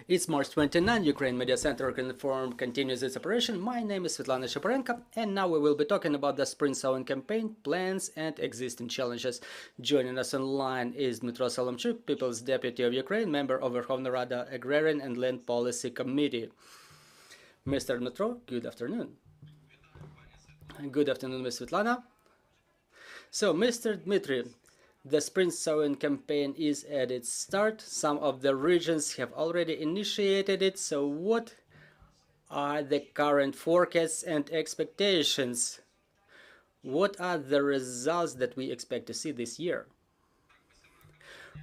It's March 29, Ukraine Media Center Inform continues its operation. My name is Svetlana Shaparenko, and now we will be talking about the spring sowing campaign, plans and existing challenges. Joining us online is Dmytro Solomchuk, People's Deputy of Ukraine, member of Verkhovna Rada, Agrarian and Land Policy Committee. Mr. Dmytro, good afternoon. Good afternoon, Ms. Svetlana. So, Mr. Dmitry, the spring sowing campaign is at its start. Some of the regions have already initiated it. So what are the current forecasts and expectations? What are the results that we expect to see this year?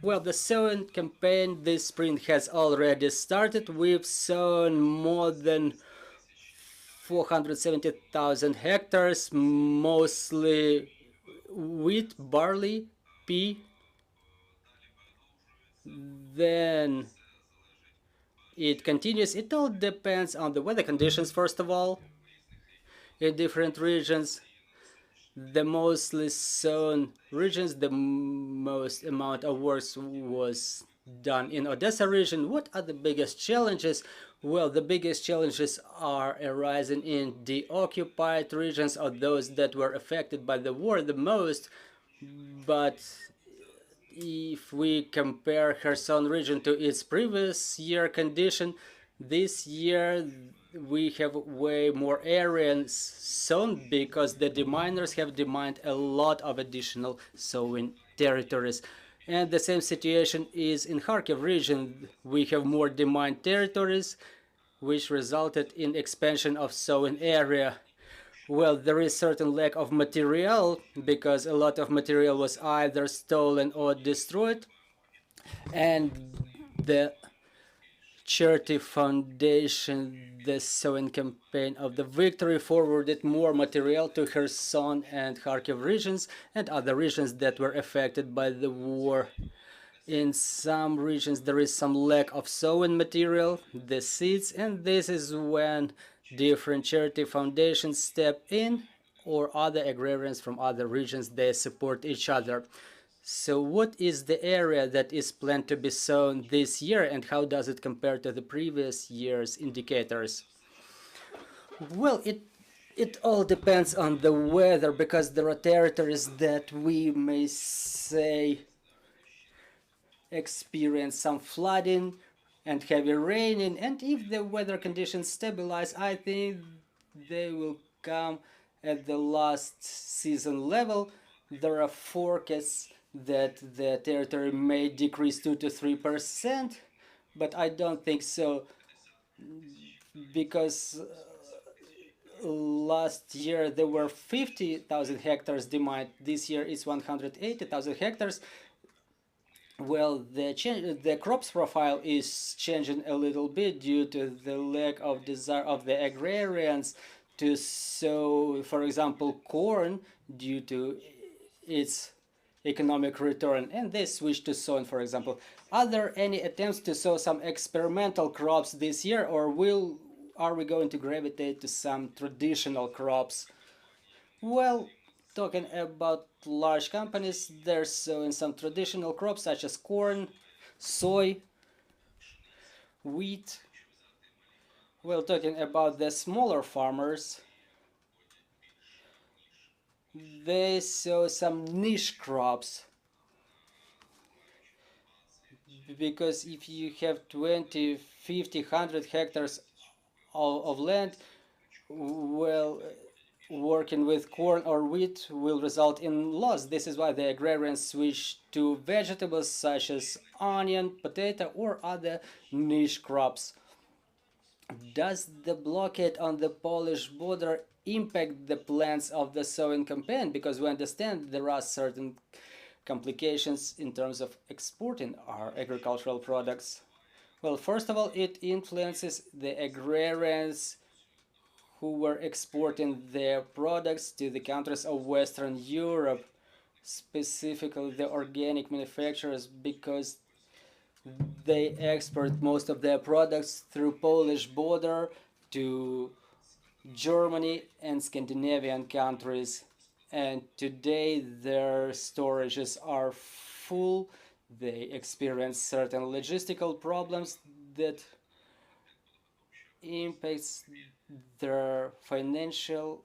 Well, the sowing campaign this spring has already started. We've sown more than 470,000 hectares, mostly wheat, barley, pea. Then it continues. It all depends on the weather conditions, first of all, in different regions. The mostly sown regions, the most amount of work was done in Odessa region. What are the biggest challenges? Well, the biggest challenges are arising in the occupied regions, or those that were affected by the war the most. But if we compare Kherson region to its previous year condition, this year we have way more areas sown because the deminers have demanded a lot of additional sowing territories. And the same situation is in Kharkiv region. We have more demand territories, which resulted in expansion of sowing area. Well, there is certain lack of material because a lot of material was either stolen or destroyed, and the charity foundation, the sowing campaign of the victory, forwarded more material to Kherson and Kharkiv regions and other regions that were affected by the war. In some regions there is some lack of sowing material, the seeds, and this is when different charity foundations step in, or other agrarians from other regions, they support each other. So what is the area that is planned to be sown this year, and how does it compare to the previous year's indicators? Well, it all depends on the weather, because there are territories that we may say experience some flooding and heavy raining, and if the weather conditions stabilize, I think they will come at the last season level. There are forecasts that the territory may decrease 2 to 3%, but I don't think so, because last year there were 50,000 hectares demand. This year it's 180,000 hectares. Well, the crops profile is changing a little bit due to the lack of desire of the agrarians to sow, for example, corn due to its economic return, and they switched to sowing, for example. Are there any attempts to sow some experimental crops this year, or are we going to gravitate to some traditional crops? Well, talking about large companies, they're sowing some traditional crops such as corn, soy, wheat. Well, talking about the smaller farmers, they sow some niche crops, because if you have 20, 50, 100 hectares of land, well, working with corn or wheat will result in loss. This is why the agrarians switch to vegetables such as onion, potato, or other niche crops. Does the blockade on the Polish border impact the plans of the sowing campaign? Because we understand there are certain complications in terms of exporting our agricultural products. Well, first of all, it influences the agrarians who were exporting their products to the countries of Western Europe, specifically the organic manufacturers, because they export most of their products through Polish border to Germany and Scandinavian countries. And today their storages are full. They experience certain logistical problems that impacts their financial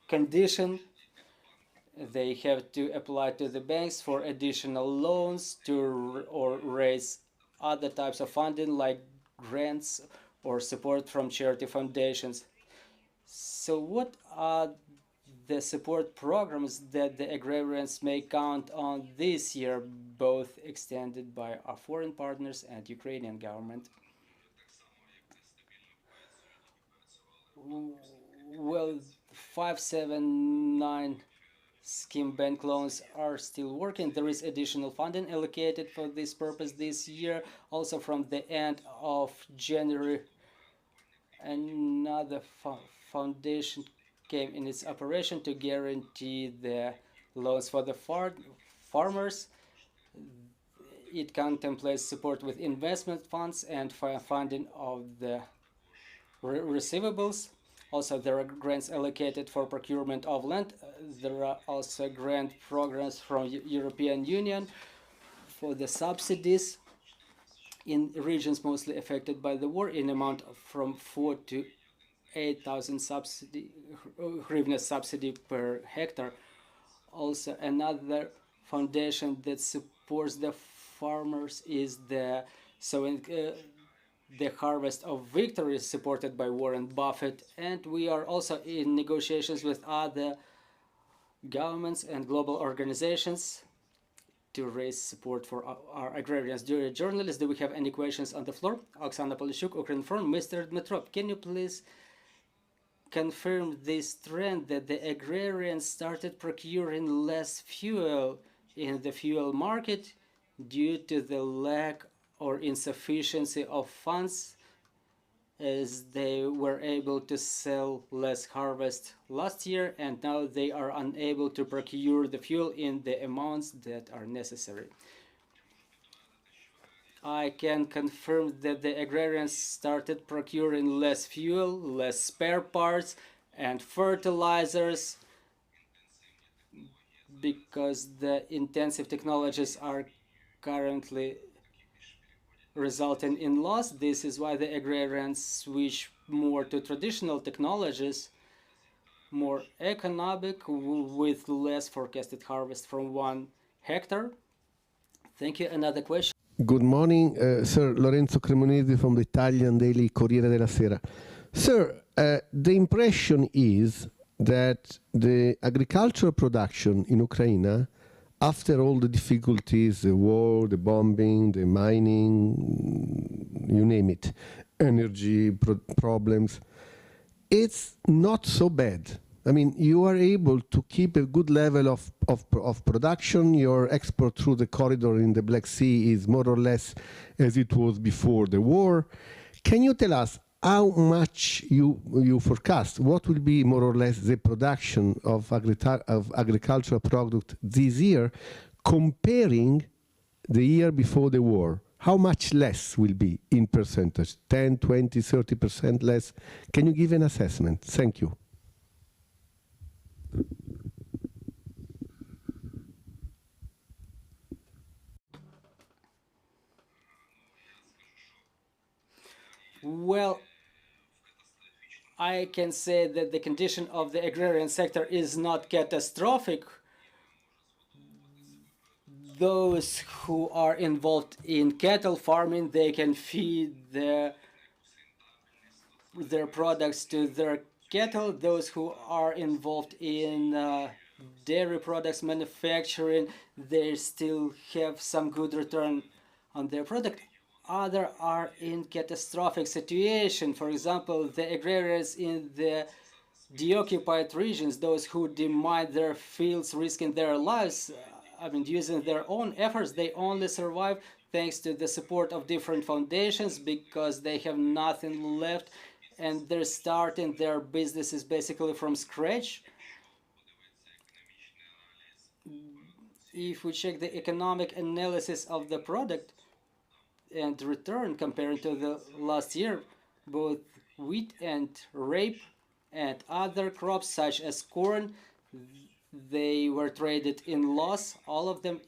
condition. They have to apply to the banks for additional loans or raise other types of funding like grants or support from charity foundations. So what are the support programs that the agrarians may count on this year, both extended by our foreign partners and Ukrainian government? Well, 579 scheme bank loans are still working. There is additional funding allocated for this purpose this year. Also from the end of January, another foundation came in its operation to guarantee the loans for the farmers. It contemplates support with investment funds and funding of the receivables. Also, there are grants allocated for procurement of land. There are also grant programs from European Union for the subsidies in regions mostly affected by the war in amount from 4 to 8,000 hryvnia subsidy per hectare. Also, another foundation that supports the farmers is the sowing. The harvest of victory is supported by Warren Buffett, and we are also in negotiations with other governments and global organizations to raise support for our agrarians. Dear journalists, do we have any questions on the floor? Oksana Polishuk, Ukrainian Forum. Mr. Dmytro, can you please confirm this trend that the agrarians started procuring less fuel in the fuel market due to the lack or insufficiency of funds, as they were able to sell less harvest last year and now they are unable to procure the fuel in the amounts that are necessary? I can confirm that the agrarians started procuring less fuel, less spare parts and fertilizers because the intensive technologies are currently resulting in loss. This is why the agrarians switch more to traditional technologies, more economic, with less forecasted harvest from 1 hectare. Thank you. Another question. Good morning, Sir Lorenzo Cremonesi from the Italian daily Corriere della Sera. Sir, the impression is that the agricultural production in Ukraine, after all the difficulties, the war, the bombing, the mining, you name it, energy problems, it's not so bad. I mean, you are able to keep a good level of production. Your export through the corridor in the Black Sea is more or less as it was before the war. Can you tell us how much you forecast? What will be more or less the production of agricultural product this year comparing the year before the war? How much less will be in percentage? 10, 20, 30% less? Can you give an assessment? Thank you. Well, I can say that the condition of the agrarian sector is not catastrophic. Those who are involved in cattle farming, they can feed their products to their cattle. Those who are involved in dairy products manufacturing, they still have some good return on their product. Others are in catastrophic situation. For example, the agrarians in the deoccupied regions, those who demine their fields, risking their lives, I mean, using their own efforts, they only survive thanks to the support of different foundations because they have nothing left and they're starting their businesses basically from scratch. If we check the economic analysis of the product and return compared to the last year, both wheat and rape and other crops such as corn, they were traded in loss. All of them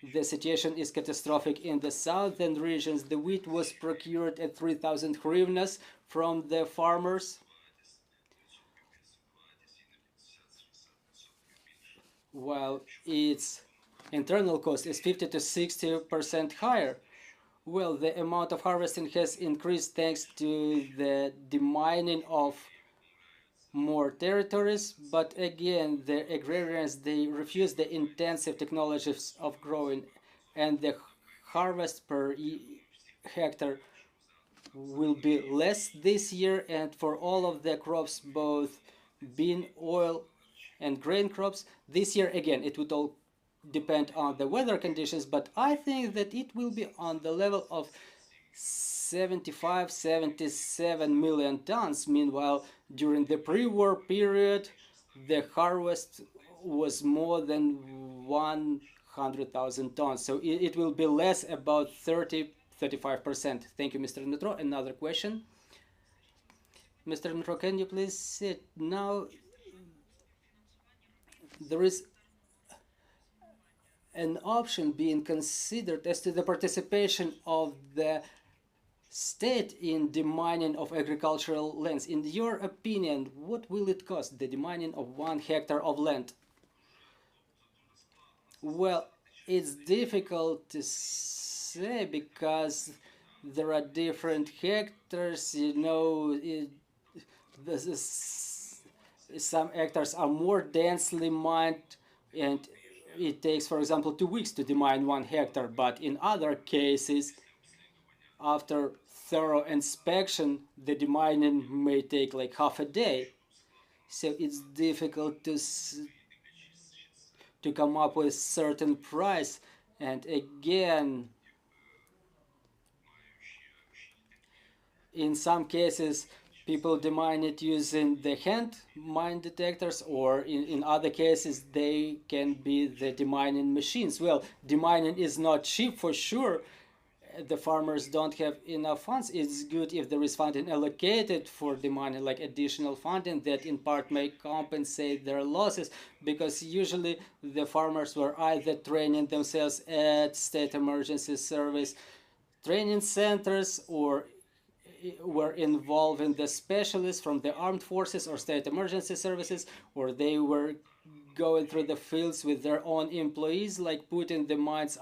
The situation is catastrophic in the southern regions. The wheat was procured at 3,000 hryvnias from the farmers, while its internal cost is 50 to 60% higher. Well, the amount of harvesting has increased thanks to the demining of more territories, but again, the agrarians, they refuse the intensive technologies of growing, and the harvest per hectare will be less this year. And for all of the crops, both bean, oil, and grain crops, this year again, it would all depend on the weather conditions, but I think that it will be on the level of 75, 77 million tons. Meanwhile, during the pre-war period, the harvest was more than 100,000 tons. So it will be less, about 35%. Thank you, Mr. Dmytro. Another question. Mr. Dmytro, can you please sit? Now, there is an option being considered as to the participation of the state in demining of agricultural lands. In your opinion, what will it cost, the demining of 1 hectare of land? Well, it's difficult to say because there are different hectares, you know. Some hectares are more densely mined, and it takes, for example, 2 weeks to demine 1 hectare, but in other cases, after thorough inspection, the demining may take like half a day. So it's difficult to come up with certain price. And again, in some cases, people demine it using the hand mine detectors, or in other cases, they can be the demining machines. Well, demining is not cheap for sure. The farmers don't have enough funds. It's good if there is funding allocated for demining, like additional funding that in part may compensate their losses, because usually the farmers were either training themselves at state emergency service training centers, or were involved in the specialists from the armed forces or state emergency services, or they were going through the fields with their own employees, like putting the mines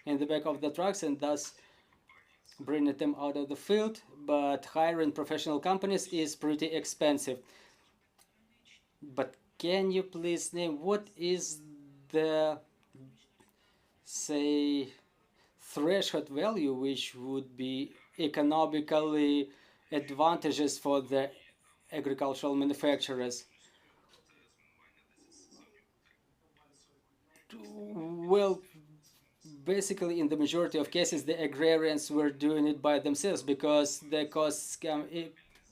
in the back of the trucks and thus bringing them out of the field. But hiring professional companies is pretty expensive. But can you please name what is the, say, threshold value which would be economically advantageous for the agricultural manufacturers? Well, basically, in the majority of cases, the agrarians were doing it by themselves because the costs come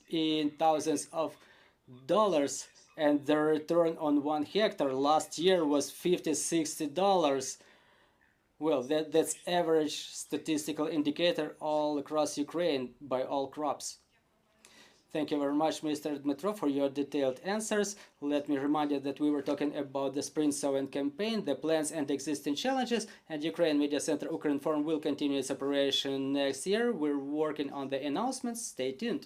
in thousands of dollars, and the return on 1 hectare last year was $50, $60. Well, that's average statistical indicator all across Ukraine by all crops. Thank you very much, Mr. Dmytro, for your detailed answers. Let me remind you that we were talking about the spring sowing campaign, the plans and existing challenges, and Ukraine Media Center Ukraine Forum will continue its operation next year. We're working on the announcements. Stay tuned.